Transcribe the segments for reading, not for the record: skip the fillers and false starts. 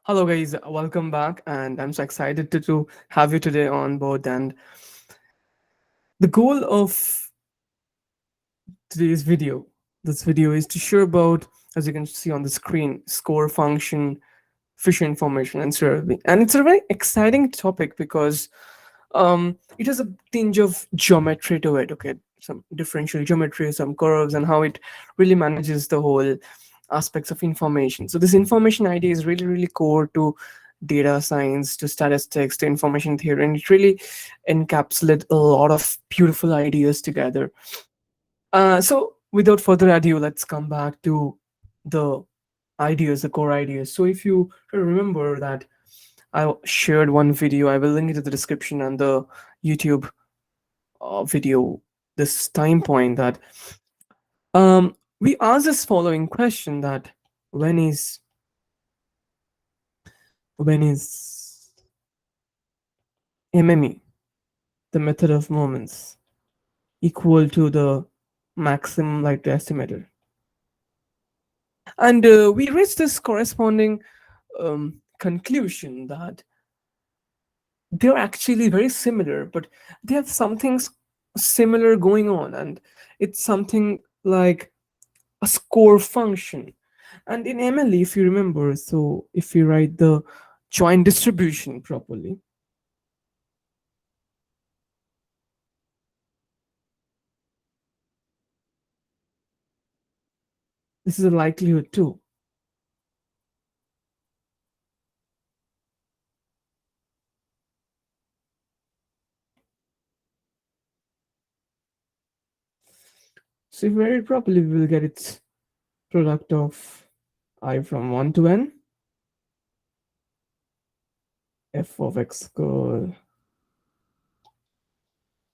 Hello, guys. Welcome back, and I'm so excited to have you today on board. And the goal of today's video, this video, is to share about, as you can see on the screen, score function, fish information, and CRLB. And it's a very exciting topic because it has a tinge of geometry to it. Okay, some differential geometry, some curves, and how it really manages the whole aspects of information. So this information idea is really core to data science, to statistics, to information theory, and it really encapsulates a lot of beautiful ideas together. So without further ado, let's come back to the ideas, the core ideas. So if you remember that I shared one video, I will link it to the description and the YouTube video this time point that we asked this following question that when is when is MME, the method of moments, equal to the maximum likely estimator? And we reached this corresponding conclusion that they're actually very similar, but they have something similar going on, and it's something like a score function. And in MLE, if you remember, so if you write the joint distribution properly, this is a likelihood too. So if we write it properly, we will get its product of I from 1 to n, f of x equal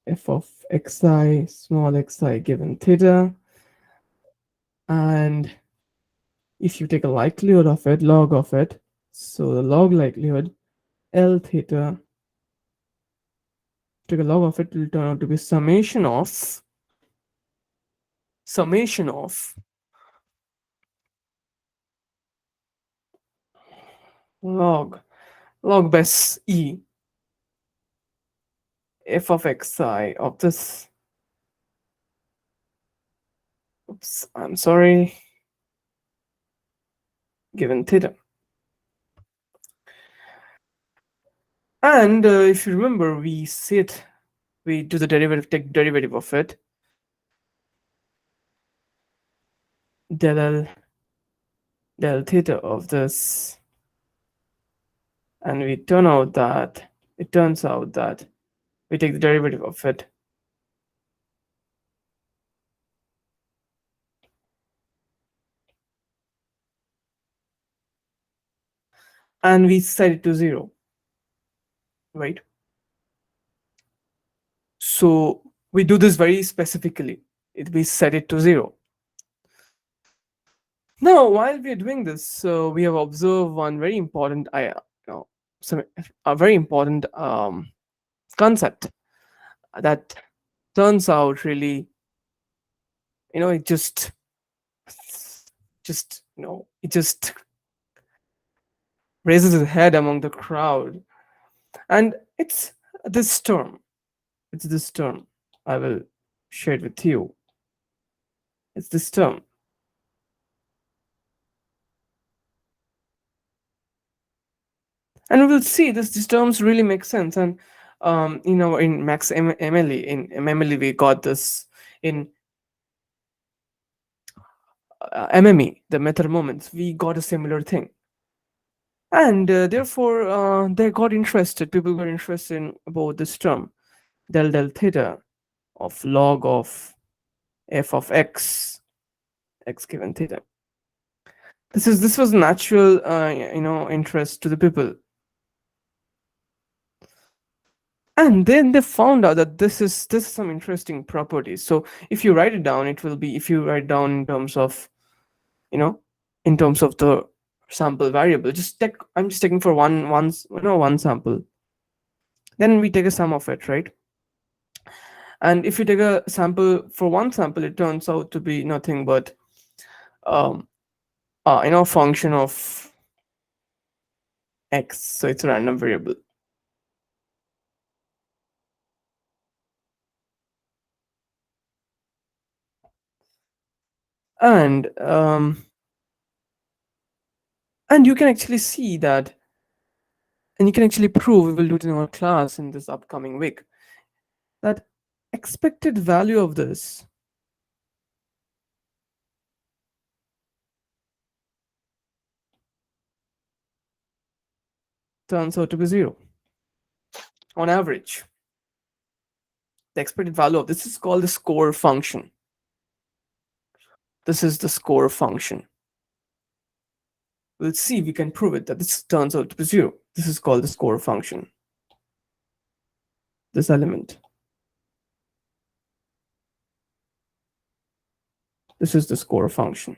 f of xi, small xi given theta. And if you take a likelihood of it, log of it, so the log likelihood, L theta, take a log of it, will turn out to be summation of log base E f of xi of this, oops, I'm sorry, given theta. And if you remember, we do the derivative, take derivative of it, del L del theta of this, and it turns out that we take the derivative of it, and we set it to 0, right? So we do this very specifically. We set it to 0. Now, while we are doing this, so we have observed one very important, a very important concept that turns out really, it it just raises its head among the crowd, and this term. It's this term. I will share it with you. It's this term. And we will see these terms really make sense. And in Max MLE, in MMLE, we got this in MME, the method moments. We got a similar thing, and therefore they got interested. People got interested in about this term, del theta of log of f of x given theta. This was natural, interest to the people. And then they found out that this is some interesting properties. So if you write it down, it will be, if you write down in terms of, in terms of the sample variable, I'm just taking for one sample. Then we take a sum of it, right? And if you take a sample for one sample, it turns out to be nothing but function of x, so it's a random variable. And and you can actually see that, and you can actually prove, we will do it in our class in this upcoming week, that expected value of this turns out to be 0 on average. The expected value of this is called the score function. This is the score function. We'll see, we can prove it that this turns out to be 0. This is called the score function. This element. This is the score function.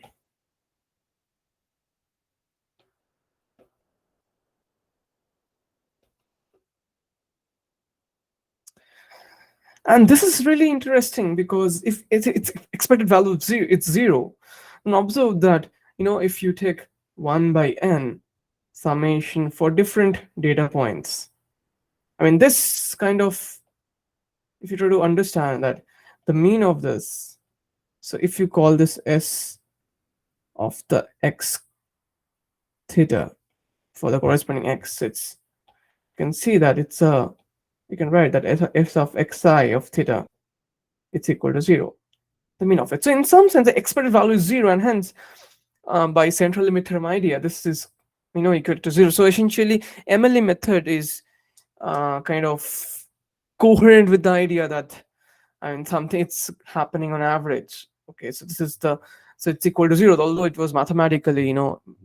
And this is really interesting because if it's expected value of 0, it's 0. And observe that, if you take 1 by n summation for different data points, I mean, this kind of, if you try to understand that the mean of this, so if you call this S of the x theta for the corresponding x, it's, you can see that it's a, you can write that S of xi of theta, it's equal to 0, the mean of it. So in some sense, the expected value is 0, and hence by central limit theorem idea, this is equal to 0. So essentially, MLE method is kind of coherent with the idea that, I mean, something, it's happening on average. Okay, so this is the, so it's equal to 0, although it was mathematically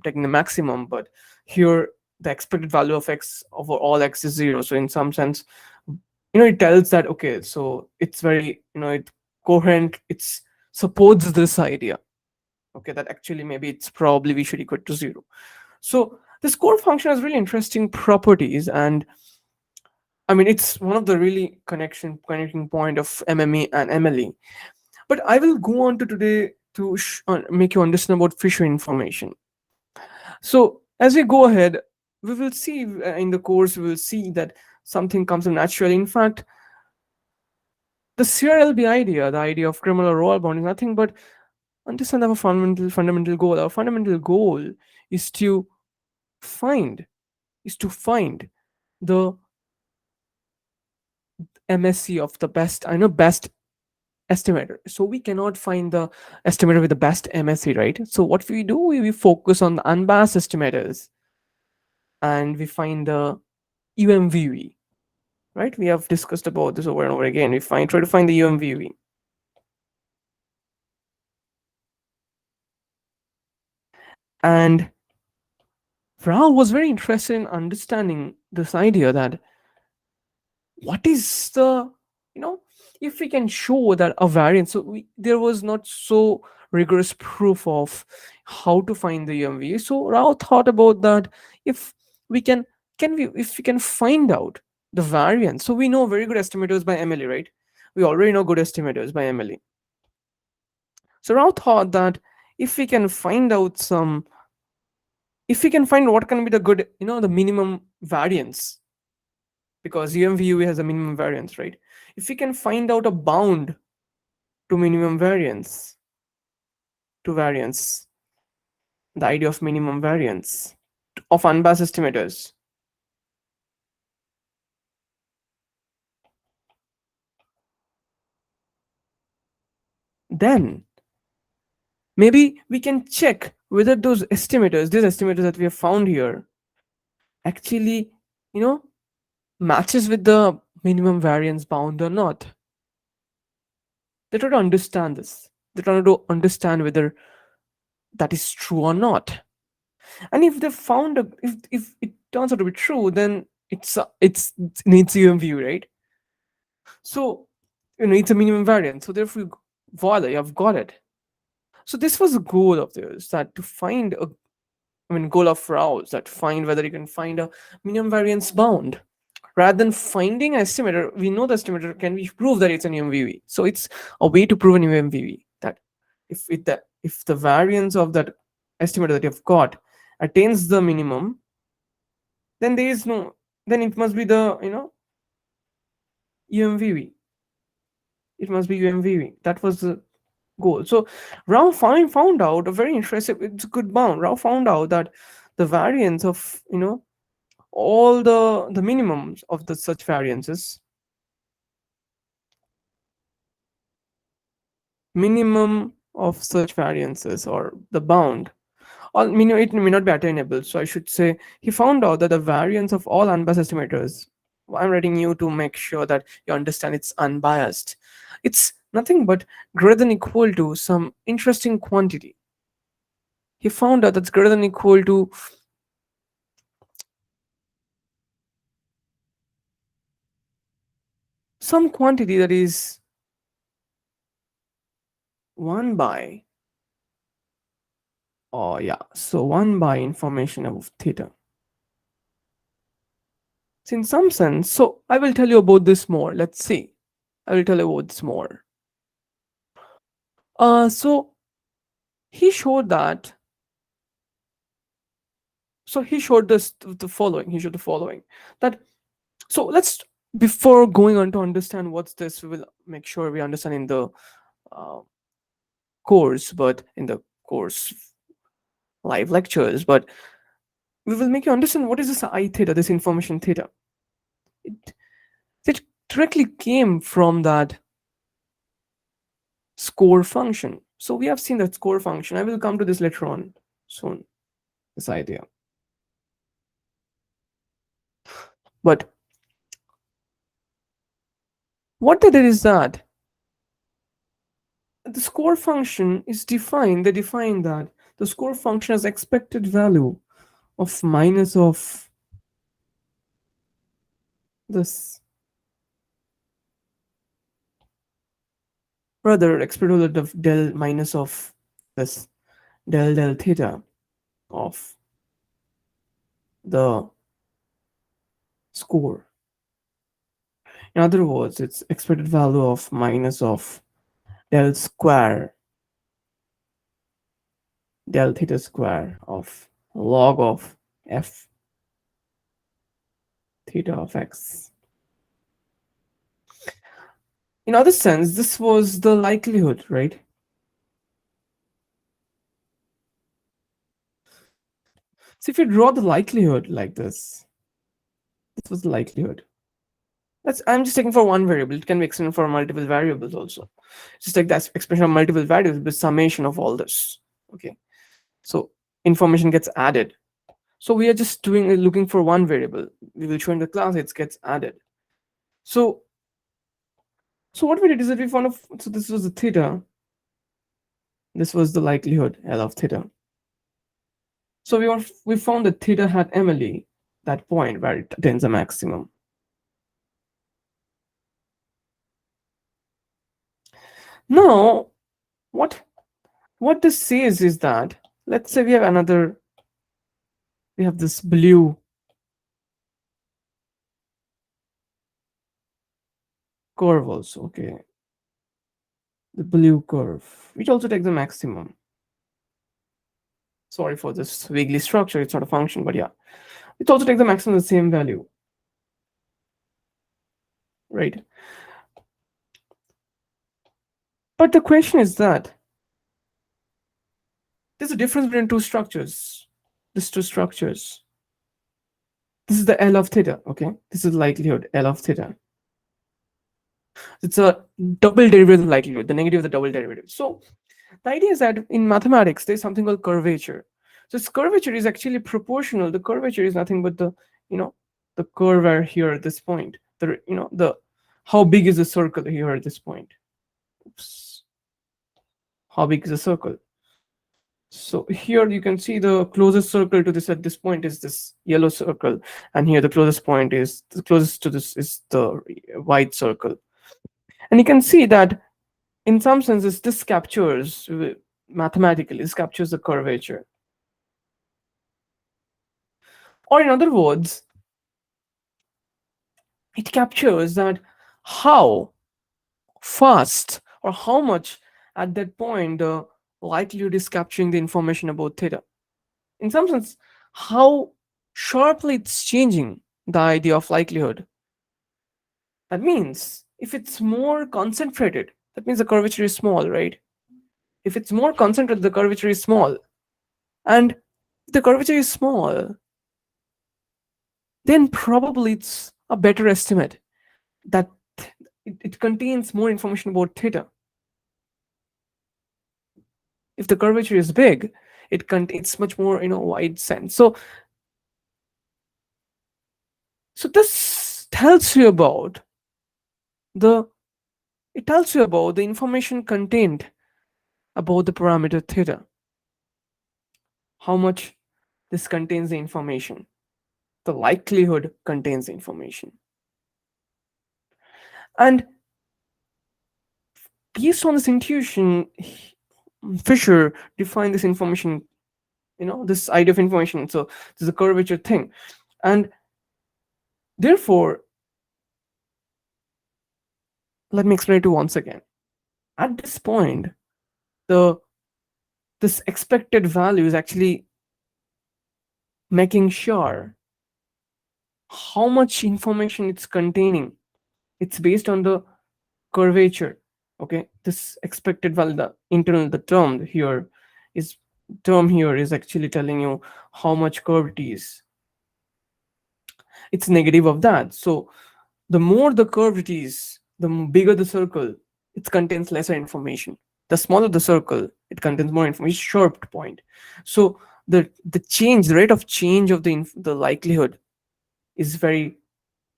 taking the maximum, but here the expected value of x over all x is 0. So in some sense, it tells that, okay, so it's very, it coherent, it's supports this idea, okay, that actually maybe it's probably we should equal to 0. So the score function has really interesting properties, and I mean, it's one of the really connecting point of MME and MLE. But I will go on to today to make you understand about Fisher information. So as we go ahead, we will see in the course, we will see that something comes naturally. In fact, the CRLB idea, the idea of criminal role bound, is nothing but understand our fundamental goal. Our fundamental goal is to find the MSC of the best, best estimator. So we cannot find the estimator with the best MSC, right? So what we do, we focus on the unbiased estimators, and we find the UMVV, right? We have discussed about this over and over again. We try to find the UMVV. And Rao was very interested in understanding this idea that what is the, if we can show that a variance, so there was not so rigorous proof of how to find the UMV. So Rao thought about that, if we can if we can find out the variance. So we know very good estimators by MLE, right? We already know good estimators by MLE. So Rao thought that if we can find out some, if we can find what can be the good, the minimum variance, because UMVUV has a minimum variance, right? If we can find out a bound to minimum variance, to variance, the idea of minimum variance of unbiased estimators, then maybe we can check whether those estimators, these estimators that we have found here, actually, matches with the minimum variance bound or not. They try to understand this. They try to understand whether that is true or not. And if they found if it turns out to be true, then it needs UMVU, right? So it's a minimum variance. So therefore, voila, you have got it. So this was the goal of theirs, that to find a, goal of Rao's, that find whether you can find a minimum variance bound. Rather than finding an estimator, we know the estimator can we prove that it's an UMVV. So it's a way to prove an UMVV, that if the variance of that estimator that you've got attains the minimum, then there is no, then it must be the, UMVV. It must be UMVV. That was the goal. So Rao found out a very interesting, it's a good bound. Rao found out that the variance of, all the minimums of the such variances, minimum of such variances, or the bound, all it may not be attainable. So I should say he found out that the variance of all unbiased estimators, I'm writing you to make sure that you understand it's unbiased, it's nothing but greater than equal to some interesting quantity. He found out that's greater than equal to some quantity that is 1 by, oh yeah, so 1 by information of theta. So in some sense, so I will tell you about this more. Let's see. I will tell you about this more. So he showed that. So he showed this the following. He showed the following, that. So let's, before going on to understand what's this, we will make sure we understand in the uh, course, but in the course live lectures, but we will make you understand what is this I theta, this information theta. It, it directly came from that score function. So we have seen that score function. I will come to this later on soon, this idea. But what they did is that the score function is defined, they define that the score function has expected value of minus of this, rather expected value of del minus of this del theta of the score. In other words, it's expected value of minus of del square, del theta square of log of f theta of x. In other sense, this was the likelihood, right? So if you draw the likelihood like this was the likelihood. I'm just taking for one variable. It can be extended for multiple variables also. Just like that expression of multiple values with summation of all this. Okay. So information gets added. So we are just looking for one variable. We will show in the class it gets added. So what we did is that we found so this was the theta. This was the likelihood L of theta. So we found that theta had MLE, that point where it attains a maximum. Now, what this says is that, let's say we have this blue curve also, okay. The blue curve, which also takes the maximum. Sorry for this vaguely structure, it's not a function, but yeah. It also takes the maximum the same value. Right. But the question is that there's a difference between two structures. These two structures. This is the L of theta, okay? This is likelihood, L of theta. It's a double derivative likelihood, the negative of the double derivative. So the idea is that in mathematics, there's something called curvature. So this curvature is actually proportional. The curvature is nothing but the, the curve here at this point. The how big is the circle here at this point? Oops. How big is the circle? So here you can see the closest circle to this at this point is this yellow circle, and here the closest point is the closest to this is the white circle. And you can see that in some senses this captures mathematically, this captures the curvature. Or in other words, it captures that how fast or how much at that point the likelihood is capturing the information about theta. In some sense, how Sharply it's changing the idea of likelihood. That means if it's more concentrated, that means the curvature is small, right? If it's more concentrated, the curvature is small. And if the curvature is small, then probably it's a better estimate that it contains more information about theta. If the curvature is big, it contains much more, wide sense. So this tells you about the it tells you about the information contained about the parameter theta, how much this contains the information, the likelihood contains the information. And based on this intuition, Fisher defined this information, this idea of information. So this is a curvature thing. And therefore, let me explain it to you once again. At this point, the this expected value is actually making sure how much information it's containing. It's based on the curvature. Okay, this expected value, the term here is actually telling you how much curve it is. It's negative of that. So the more the curve it is, the bigger the circle, it contains lesser information. The smaller the circle, it contains more information. Sharp point. So the rate of change of the likelihood is very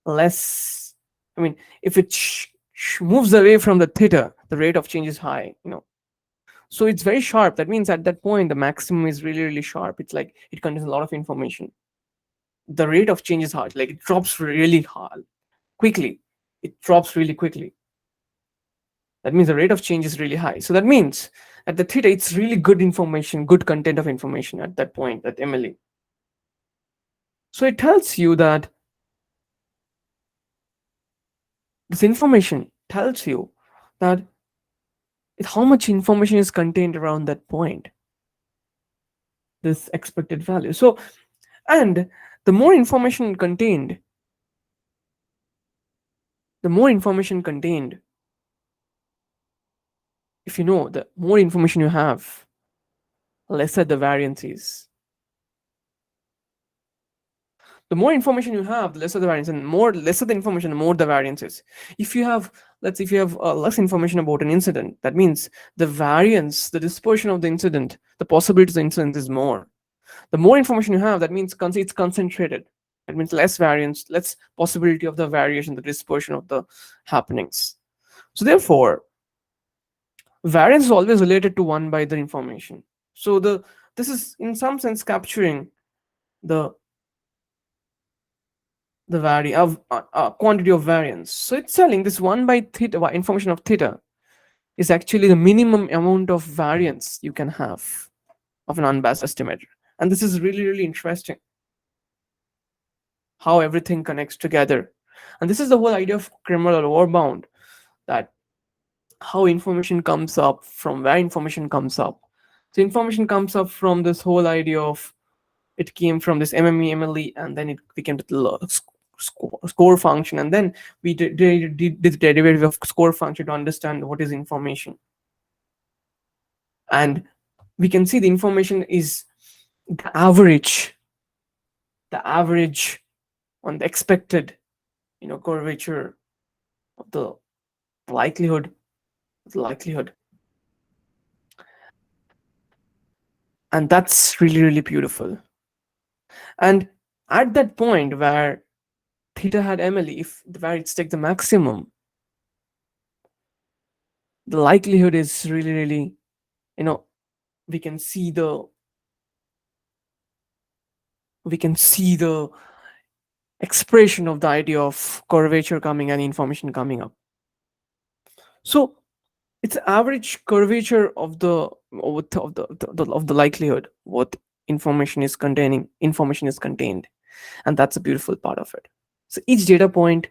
less. I mean, if it moves away from the theta, the rate of change is high. So it's very sharp. That means at that point, the maximum is really, really sharp. It's like it contains a lot of information. The rate of change is hard. Like it drops really hard, quickly. It drops really quickly. That means the rate of change is really high. So that means at the theta, it's really good information, good content of information at that point, at Emily. So it tells you that this information tells you that how much information is contained around that point, this expected value. So, and the more information contained, if you know, the more information you have, lesser the variance is. The more information you have, the lesser the variance, and lesser the information, the more the variance is. If you have, let's say, if you have less information about an incident, that means the variance, the dispersion of the incident, the possibility of the incident is more. The more information you have, that means it's concentrated. That means less variance, less possibility of the variation, the dispersion of the happenings. So therefore, variance is always related to 1 by the information. So this is in some sense capturing the quantity of variance. So it's telling this 1 by theta, information of theta, is actually the minimum amount of variance you can have of an unbiased estimator. And this is really, really interesting, how everything connects together. And this is the whole idea of Kramer or lower bound, that how information comes up, from where information comes up. So information comes up from this whole idea of, it came from this MME, MLE, and then it became the score function. And then we did the derivative of score function to understand what is information. And we can see the information is the average on the expected, curvature of the likelihood, and that's really, really beautiful. And at that point where theta had Emily, where it's take the maximum, the likelihood is really, really, we can see the expression of the idea of curvature coming and information coming up. So it's average curvature of the likelihood what information is contained, and that's a beautiful part of it. So each data point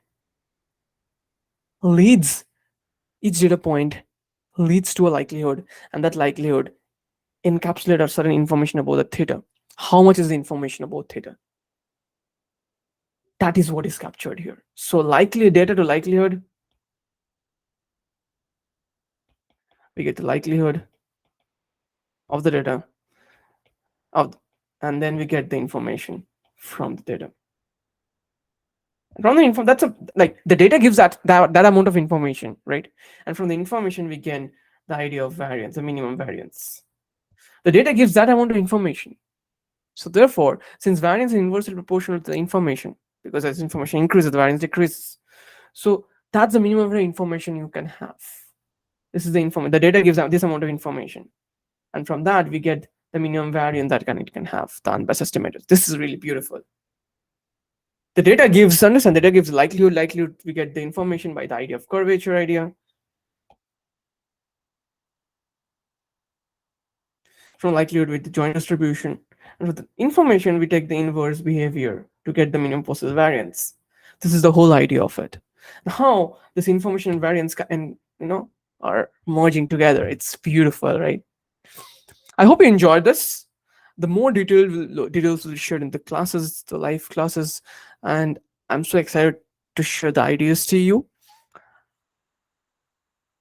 leads to a likelihood, and that likelihood encapsulates certain information about the theta. How much is the information about theta? That is what is captured here. So likely data to likelihood, we get the likelihood of the data of, and then we get the information from the data. From the info, that's a like the data gives that amount of information, right? And from the information we get the idea of variance, the minimum variance. The data gives that amount of information. So therefore, since variance is inversely proportional to the information, because as information increases, the variance decreases. So that's the minimum information you can have. This is the information. The data gives out this amount of information, and from that we get the minimum variance that it can have, the unbiased estimators. This is really beautiful. The data gives, understand, the data gives likelihood. We get the information by the idea of curvature idea. From likelihood with the joint distribution. And with the information, we take the inverse behavior to get the minimum possible variance. This is the whole idea of it. How this information and variance and are merging together. It's beautiful, right? I hope you enjoyed this. The more details will be shared in the classes, the live classes, and I'm so excited to share the ideas to you.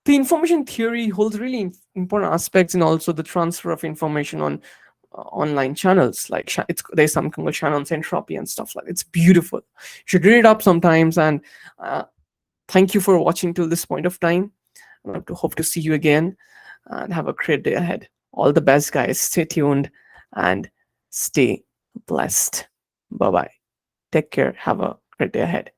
The information theory holds really important aspects in also the transfer of information on online channels. Like there's some called Shannon's entropy and stuff like that. It's beautiful. You should read it up sometimes. And thank you for watching till this point of time. I hope to see you again and have a great day ahead. All the best, guys. Stay tuned and stay blessed. Bye bye. Take care. Have a great day ahead.